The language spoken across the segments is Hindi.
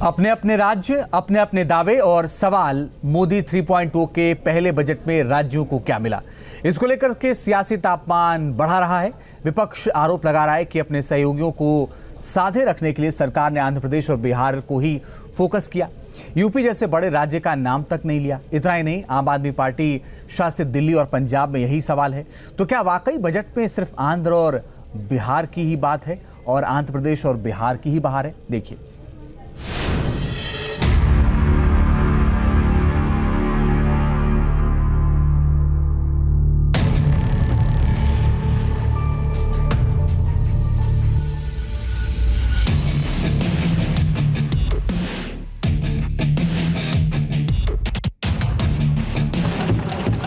अपने अपने राज्य, अपने अपने दावे और सवाल। मोदी 3.0 के पहले बजट में राज्यों को क्या मिला, इसको लेकर के सियासी तापमान बढ़ा रहा है। विपक्ष आरोप लगा रहा है कि अपने सहयोगियों को साधे रखने के लिए सरकार ने आंध्र प्रदेश और बिहार को ही फोकस किया, यूपी जैसे बड़े राज्य का नाम तक नहीं लिया। इतना ही नहीं, आम आदमी पार्टी शासित दिल्ली और पंजाब में यही सवाल है। तो क्या वाकई बजट में सिर्फ आंध्र और बिहार की ही बात है और आंध्र प्रदेश और बिहार की ही बहार है? देखिए।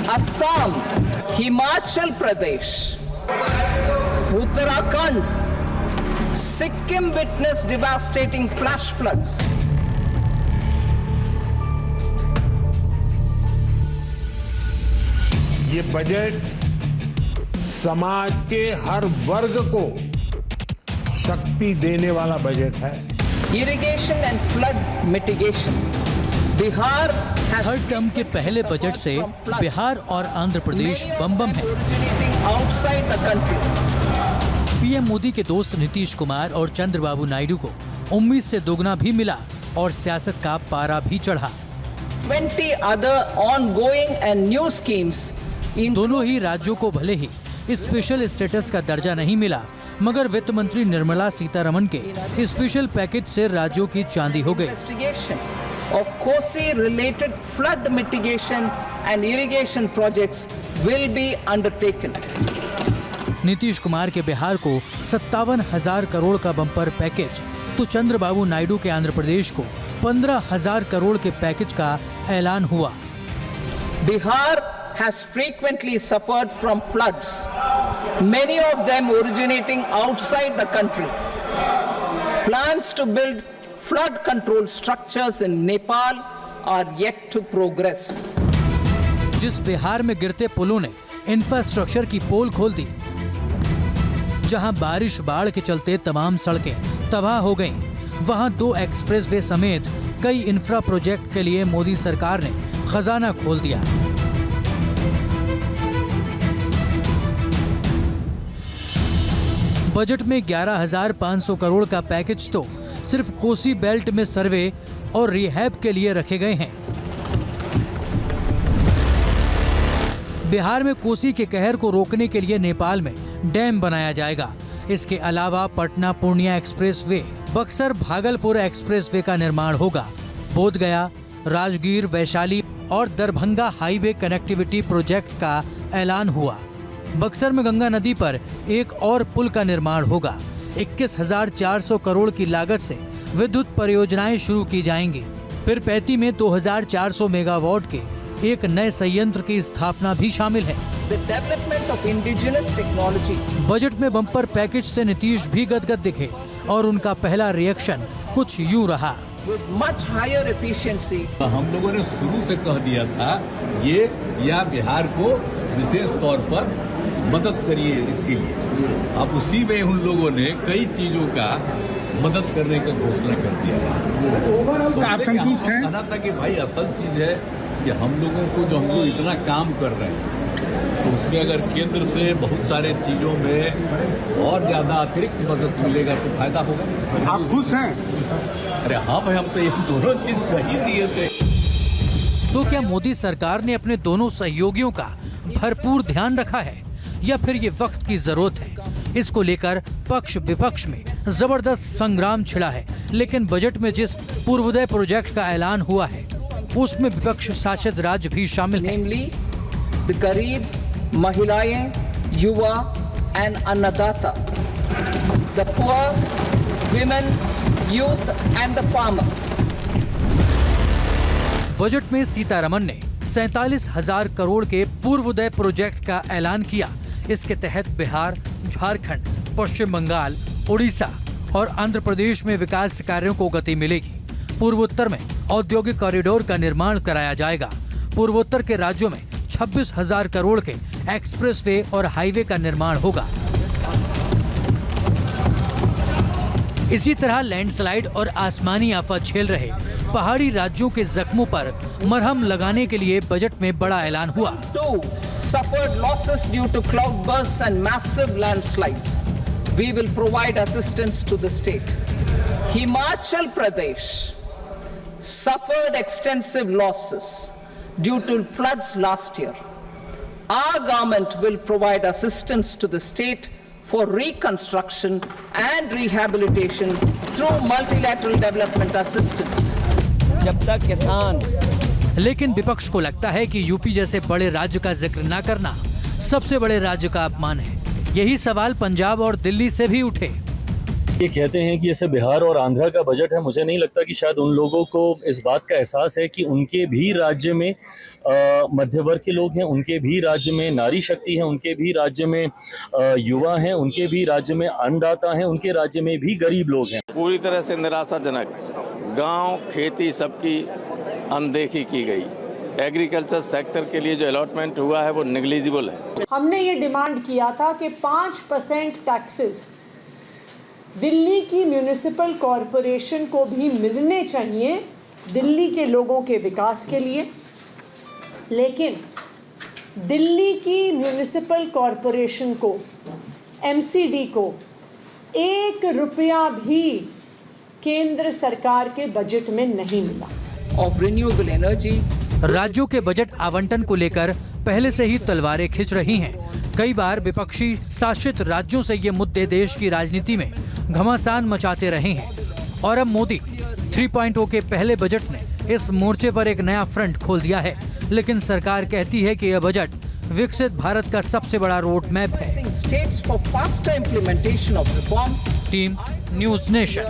Assam, Himachal Pradesh, Uttarakhand, Sikkim witnessed devastating flash floods. ये बजट समाज के हर वर्ग को शक्ति देने वाला बजट है। Irrigation and flood mitigation. Bihar third term के पहले बजट से बिहार और आंध्र प्रदेश बम है। पीएम मोदी के दोस्त नीतीश कुमार और चंद्रबाबू नायडू को उम्मीद से दोगुना भी मिला और सियासत का पारा भी चढ़ा। 20 other ongoing and new schemes. दोनों ही राज्यों को भले ही स्पेशल स्टेटस का दर्जा नहीं मिला, मगर वित्त मंत्री निर्मला सीतारमण के स्पेशल पैकेज से राज्यों की चांदी हो गई। Of Kosi-related flood mitigation and irrigation projects will be undertaken. Nitish Kumar के बिहार को 57,000 करोड़ का बम्पर पैकेज, तो चंद्रबाबू नायडू के आंध्र प्रदेश को 15,000 करोड़ के पैकेज का ऐलान हुआ। Bihar has frequently suffered from floods, many of them originating outside the country. Plans to build flood control structures in Nepal are yet to progress. जिस बिहार में गिरते पुलों ने इंफ्रास्ट्रक्चर की पोल खोल दी, जहां बारिश बाढ़ के चलते तमाम सड़कें तबाह हो गईं, वहां 2 एक्सप्रेसवे समेत कई इंफ्रा प्रोजेक्ट के लिए मोदी सरकार ने खजाना खोल दिया। बजट में 11,500 करोड़ का पैकेज तो सिर्फ कोसी बेल्ट में सर्वे और रिहैब के लिए रखे गए हैं। बिहार में कोसी के कहर को रोकने के लिए नेपाल में डैम बनाया जाएगा। इसके अलावा पटना पूर्णिया एक्सप्रेसवे, बक्सर भागलपुर एक्सप्रेसवे का निर्माण होगा। बोधगया, राजगीर, वैशाली और दरभंगा हाईवे कनेक्टिविटी प्रोजेक्ट का ऐलान हुआ। बक्सर में गंगा नदी पर एक और पुल का निर्माण होगा। 21,400 करोड़ की लागत से विद्युत परियोजनाएं शुरू की जाएंगी। पीरपैंती में 2,400 मेगावाट के एक नए संयंत्र की स्थापना भी शामिल है। बजट में बम्पर पैकेज से नीतीश भी गदगद दिखे और उनका पहला रिएक्शन कुछ यूं रहा। हम लोगों ने शुरू से कह दिया था ये या बिहार को विशेष तौर पर मदद करिए इसके लिए। अब उसी में उन लोगों ने कई चीजों का मदद करने का घोषणा कर दिया। आप संतुष्ट हैं? कहना था कि भाई असल चीज है कि हम लोगों को जो हम लोग इतना काम कर रहे हैं, तो उसमें अगर केंद्र से बहुत सारे चीजों में और ज्यादा अतिरिक्त मदद मिलेगा तो फायदा होगा। आप खुश हैं? अरे हाँ भाई, हम तो ये दोनों चीज कही दिए थे। तो क्या मोदी सरकार ने अपने दोनों सहयोगियों का भरपूर ध्यान रखा है या फिर ये वक्त की जरूरत है? इसको लेकर पक्ष विपक्ष में जबरदस्त संग्राम छिड़ा है। लेकिन बजट में जिस पूर्वोदय प्रोजेक्ट का ऐलान हुआ है, उसमें विपक्ष शासित राज्य भी शामिल है। गरीब, महिलाएं, युवा एंड अन्नदाता, the poor, women, youth and the farmer. Budget में सीतारमण ने 47,000 करोड़ के पूर्वोदय प्रोजेक्ट का ऐलान किया। इसके तहत बिहार, झारखंड, पश्चिम बंगाल, उड़ीसा और आंध्र प्रदेश में विकास कार्यों को गति मिलेगी। पूर्वोत्तर में औद्योगिक कॉरिडोर का निर्माण कराया जाएगा। पूर्वोत्तर के राज्यों में 26,000 करोड़ के एक्सप्रेसवे और हाईवे का निर्माण होगा। इसी तरह लैंडस्लाइड और आसमानी आफत झेल रहे पहाड़ी राज्यों के जख्मों पर मरहम लगाने के लिए बजट में बड़ा ऐलान हुआ। Suffered losses due to cloudbursts and massive landslides. We will provide assistance to the state. Himachal Pradesh suffered extensive losses due to floods last year. Our government will provide assistance to the state for reconstruction and rehabilitation through multilateral development assistance. जब तक किसान। लेकिन विपक्ष को लगता है कि यूपी जैसे बड़े राज्य का जिक्र न करना सबसे बड़े राज्य का अपमान है। यही सवाल पंजाब और दिल्ली से भी उठे। ये कहते हैं कि जैसे बिहार और आंध्र का बजट है, मुझे नहीं लगता कि शायद उन लोगों को इस बात का एहसास है कि उनके भी राज्य में मध्य वर्ग के लोग हैं, उनके भी राज्य में नारी शक्ति है, उनके भी राज्य में युवा हैं, उनके भी राज्य में अन्नदाता हैं, उनके राज्य में भी गरीब लोग हैं। पूरी तरह से निराशाजनक, गांव खेती सबकी अनदेखी की गई। एग्रीकल्चर सेक्टर के लिए जो अलॉटमेंट हुआ है वो नेग्लिजिबल है। हमने ये डिमांड किया था कि 5% टैक्सेस दिल्ली की म्यूनिसिपल कॉरपोरेशन को भी मिलने चाहिए दिल्ली के लोगों के विकास के लिए, लेकिन दिल्ली की म्यूनिसिपल कॉरपोरेशन को, एमसीडी को 1 रुपया भी केंद्र सरकार के बजट में नहीं मिला। Of renewable energy. राज्यों के बजट आवंटन को लेकर पहले से ही तलवारें खिंच रही हैं। कई बार विपक्षी शासित राज्यों से ये मुद्दे देश की राजनीति में घमासान मचाते रहे हैं और अब मोदी 3.0 के पहले बजट ने इस मोर्चे पर एक नया फ्रंट खोल दिया है। लेकिन सरकार कहती है कि यह बजट विकसित भारत का सबसे बड़ा रोड मैप है। Team news nation.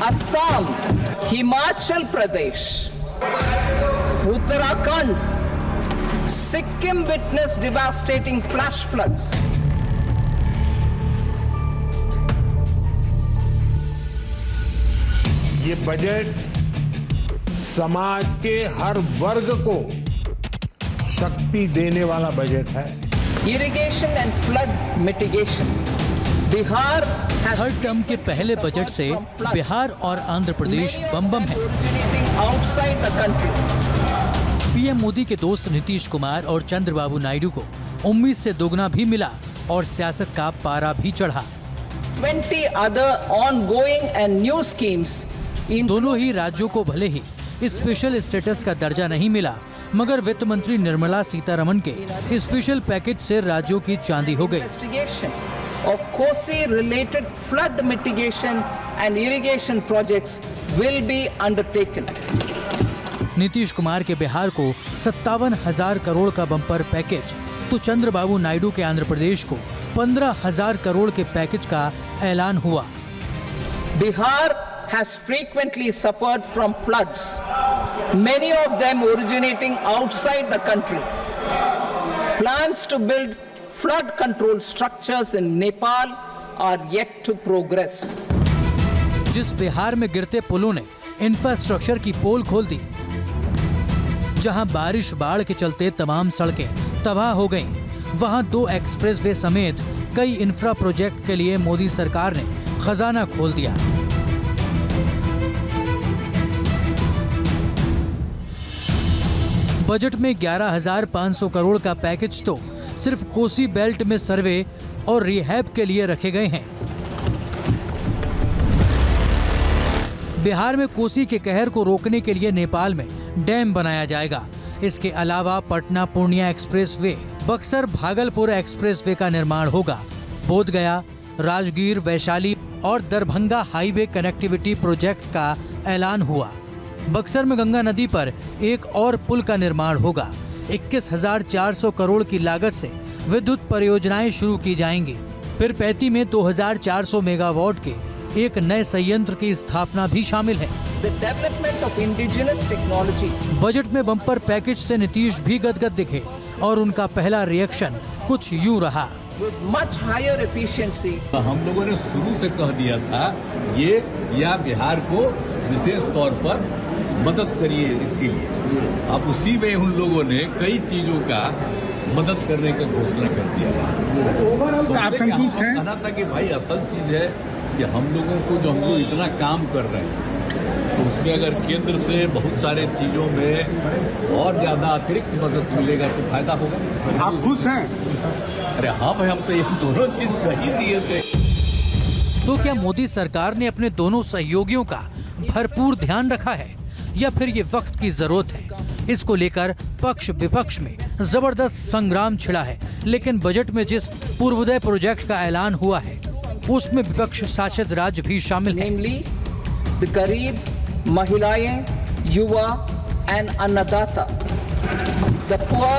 Assam, Himachal Pradesh, Uttarakhand, Sikkim witnessed devastating flash floods. ये बजट समाज के हर वर्ग को शक्ति देने वाला बजट है। Irrigation and flood mitigation. Bihar third term के पहले बजट से बिहार और आंध्र प्रदेश बम है। पीएम मोदी के दोस्त नीतीश कुमार और चंद्रबाबू नायडू को उम्मीद से दोगुना भी मिला और सियासत का पारा भी चढ़ा। 20 other ongoing and new schemes in दोनों ही राज्यों को भले ही स्पेशल स्टेटस का दर्जा नहीं मिला, मगर वित्त मंत्री निर्मला सीतारमण के स्पेशल पैकेज से राज्यों की चांदी हो गई। of Kosi-related flood mitigation and irrigation projects will be undertaken. Nitish Kumar के बिहार को 57,000 करोड़ का बम्पर पैकेज, तो चंद्रबाबू नायडू के आंध्र प्रदेश को 15,000 करोड़ के पैकेज का ऐलान हुआ। Bihar has frequently suffered from floods, many of them originating outside the country. Plans to build flood control structures in Nepal are yet to progress. जिस बिहार में गिरते पुलों ने इंफ्रास्ट्रक्चर की पोल खोल दी, जहां बारिश बाढ़ के चलते तमाम सड़कें तबाह हो गईं, वहां 2 एक्सप्रेसवे समेत कई इंफ्रा प्रोजेक्ट के लिए मोदी सरकार ने खजाना खोल दिया। बजट में 11,500 करोड़ का पैकेज तो सिर्फ कोसी बेल्ट में सर्वे और रिहैब के लिए रखे गए हैं। बिहार में कोसी के कहर को रोकने के लिए नेपाल में डैम बनाया जाएगा। इसके अलावा पटना पूर्णिया एक्सप्रेसवे, बक्सर भागलपुर एक्सप्रेसवे का निर्माण होगा। बोधगया, राजगीर, वैशाली और दरभंगा हाईवे कनेक्टिविटी प्रोजेक्ट का ऐलान हुआ। बक्सर में गंगा नदी पर एक और पुल का निर्माण होगा। 21,400 करोड़ की लागत से विद्युत परियोजनाएं शुरू की जाएंगी। फिर पैती में 2,400 मेगावाट के एक नए संयंत्र की स्थापना भी शामिल है। बजट में बम्पर पैकेज से नीतीश भी गदगद दिखे। और उनका पहला रिएक्शन कुछ यूं रहा। with much higher efficiency. हम लोगों ने शुरू से कह दिया था ये या बिहार को विशेष तौर पर मदद करिए इसके लिए। अब उसी में उन लोगों ने कई चीजों का मदद करने का घोषणा कर दिया। आप संतुष्ट हैं? कहना था कि भाई असल चीज है कि हम लोगों को जो हम लोग इतना काम कर रहे हैं तो उसमें अगर केंद्र से बहुत सारे चीजों में और ज्यादा अतिरिक्त मदद मिलेगा तो फायदा होगा। आप खुश हैं? अरे हाँ भाई, हम तो ये दोनों चीज कह ही दिए थे। तो क्या मोदी सरकार ने अपने दोनों सहयोगियों का भरपूर ध्यान रखा है या फिर ये वक्त की जरूरत है? इसको लेकर पक्ष विपक्ष में जबरदस्त संग्राम छिड़ा है। लेकिन बजट में जिस पूर्वोदय प्रोजेक्ट का ऐलान हुआ है उसमें विपक्ष शासित राज्य भी शामिल है। Namely, the गरीब, महिलाएं, युवा and अन्नदाता, the poor,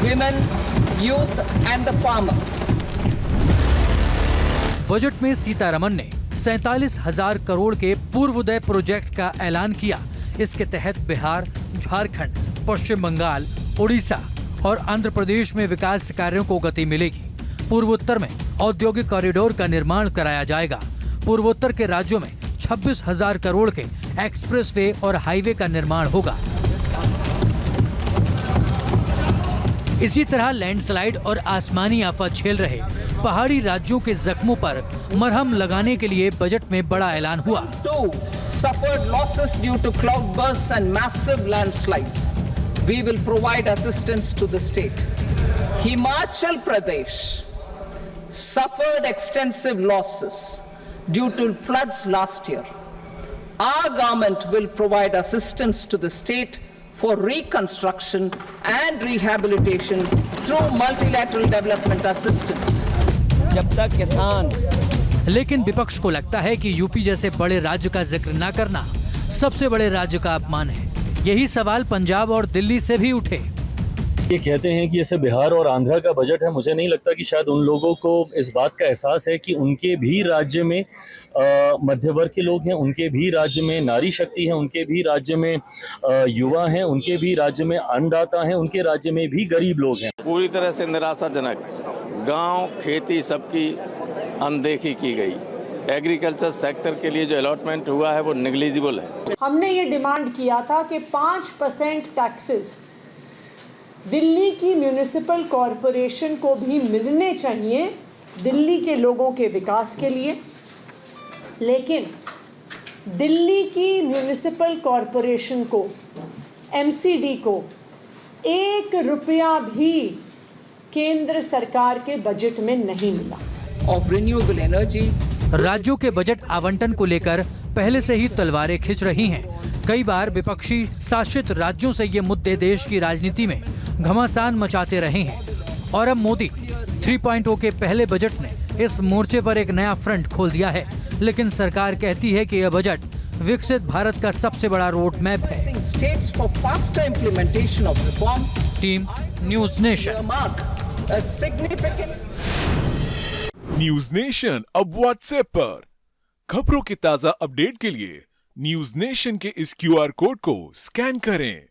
women, youth and the farmer. Budget में सीतारमन ने 47,000 करोड़ के पूर्वोदय प्रोजेक्ट का ऐलान किया। इसके तहत बिहार, झारखंड, पश्चिम बंगाल, उड़ीसा और आंध्र प्रदेश में विकास कार्यों को गति मिलेगी। पूर्वोत्तर में औद्योगिक कॉरिडोर का निर्माण कराया जाएगा। पूर्वोत्तर के राज्यों में 26,000 करोड़ के एक्सप्रेसवे और हाईवे का निर्माण होगा। इसी तरह लैंडस्लाइड और आसमानी आफत झेल रहे पहाड़ी राज्यों के जख्मों पर मरहम लगाने के लिए बजट में बड़ा ऐलान हुआ। Suffered losses due to cloudbursts and massive landslides. We will provide assistance to the state. Himachal Pradesh suffered extensive losses due to floods last year. Our government will provide assistance to the state for reconstruction and rehabilitation through multilateral development assistance. जब तक किसान। लेकिन विपक्ष को लगता है कि यूपी जैसे बड़े राज्य का जिक्र न करना सबसे बड़े राज्य का अपमान है। यही सवाल पंजाब और दिल्ली से भी उठे। ये कहते हैं कि जैसे बिहार और आंध्र का बजट है, मुझे नहीं लगता कि शायद उन लोगों को इस बात का एहसास है कि उनके भी राज्य में मध्य वर्ग के लोग हैं, उनके भी राज्य में नारी शक्ति है, उनके भी राज्य में युवा हैं, उनके भी राज्य में अन्नदाता हैं, उनके राज्य में भी गरीब लोग हैं। पूरी तरह से निराशाजनक। गांव, खेती सबकी अनदेखी की गई। एग्रीकल्चर सेक्टर के लिए जो अलॉटमेंट हुआ है वो नेग्लिजिबल है। हमने ये डिमांड किया था कि 5% टैक्सेस दिल्ली की म्यूनिसिपल कॉरपोरेशन को भी मिलने चाहिए दिल्ली के लोगों के विकास के लिए। लेकिन दिल्ली की म्यूनिसिपल कॉरपोरेशन को, एमसीडी को 1 रुपया भी केंद्र सरकार के बजट में नहीं मिला। Of renewable energy. राज्यों के बजट आवंटन को लेकर पहले से ही तलवारें खिंच रही हैं। कई बार विपक्षी शासित राज्यों से ये मुद्दे देश की राजनीति में घमासान मचाते रहे हैं और अब मोदी 3.0 के पहले बजट ने इस मोर्चे पर एक नया फ्रंट खोल दिया है। लेकिन सरकार कहती है कि यह बजट विकसित भारत का सबसे बड़ा रोड मैप है। Team news nation. News nation अब व्हाट्सएप पर। खबरों की ताजा अपडेट के लिए न्यूज़ नेशन के इस QR कोड को स्कैन करें।